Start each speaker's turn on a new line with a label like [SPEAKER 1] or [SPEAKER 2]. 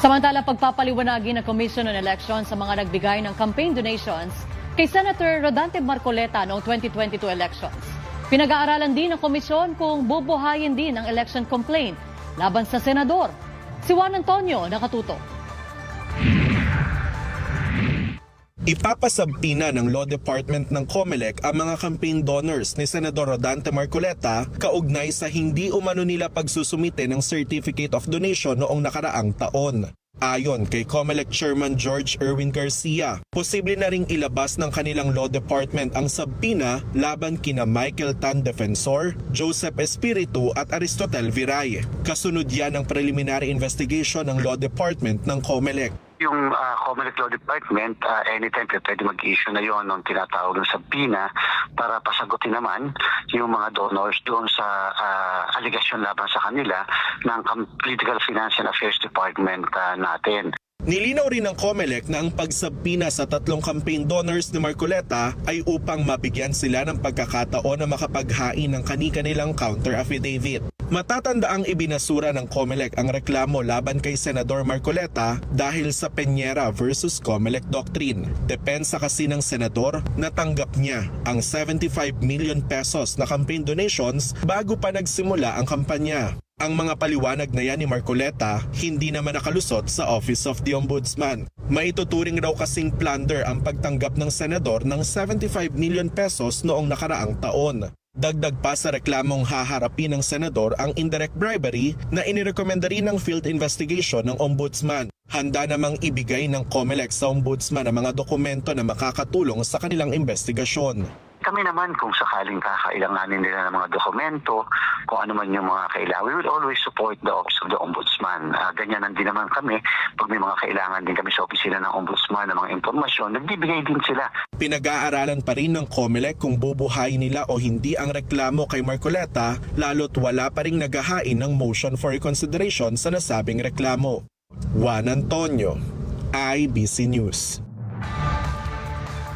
[SPEAKER 1] Samantala, pagpapaliwanagin ng Commission on Elections sa mga nagbigay ng campaign donations kay Senator Rodante Marcoleta noong 2022 elections. Pinag-aaralan din ng komisyon kung bubuhayin din ang election complaint laban sa senador. Si Juan Antonio nakatuto.
[SPEAKER 2] Ipapasampina ng Law Department ng COMELEC ang mga campaign donors ni Senador Rodante Marcoleta kaugnay sa hindi umano nila pagsusumite ng Certificate of Donation noong nakaraang taon. Ayon kay COMELEC Chairman George Erwin Garcia, posible na ring ilabas ng kanilang Law Department ang sabpina laban kina Michael Tan Defensor, Joseph Espiritu at Aristotel Viray. Kasunod yan ang preliminary investigation ng Law Department ng COMELEC.
[SPEAKER 3] Yung COMELEC Law Department, anytime pwede mag-issue na yon ng tinatawag ng sabpina para pasagutin naman yung mga donors doon sa aligasyon laban sa kanila ng Political Finance and Affairs Department natin.
[SPEAKER 2] Nilinaw rin ng COMELEC na ang pagsabpina sa 3 campaign donors ni Marcoleta ay upang mabigyan sila ng pagkakataon na makapaghain ng kani-kanilang counter affidavit. Matatanda ang ibinasura ng COMELEC ang reklamo laban kay Senador Marcoleta dahil sa Peñera versus COMELEC doctrine. Depensa kasi ng senador, natanggap niya ang 75 million pesos na campaign donations bago pa nagsimula ang kampanya. Ang mga paliwanag na yan ni Marcoleta hindi naman nakalusot sa Office of the Ombudsman. Maituturing raw kasing plunder ang pagtanggap ng senador ng 75 million pesos noong nakaraang taon. Dagdag pa sa reklamong haharapin ng senador ang indirect bribery na inirekomenda rin ng field investigation ng Ombudsman. Handa namang ibigay ng COMELEC sa Ombudsman ang mga dokumento na makakatulong sa kanilang investigasyon.
[SPEAKER 3] Kami naman kung sakaling kakailanganin nila ng mga dokumento, kung ano man yung mga kailangan, we will always support the Office of the Ombudsman. Ganyan din naman kami, pag may mga kailangan din kami sa opisina ng Ombudsman ng mga impormasyon, nagbibigay din sila.
[SPEAKER 2] Pinag-aaralan pa rin ng COMELEC kung bubuhay nila o hindi ang reklamo kay Marcoleta, lalo't wala pa ring naghahain ng motion for reconsideration sa nasabing reklamo. Juan Antonio, IBC News.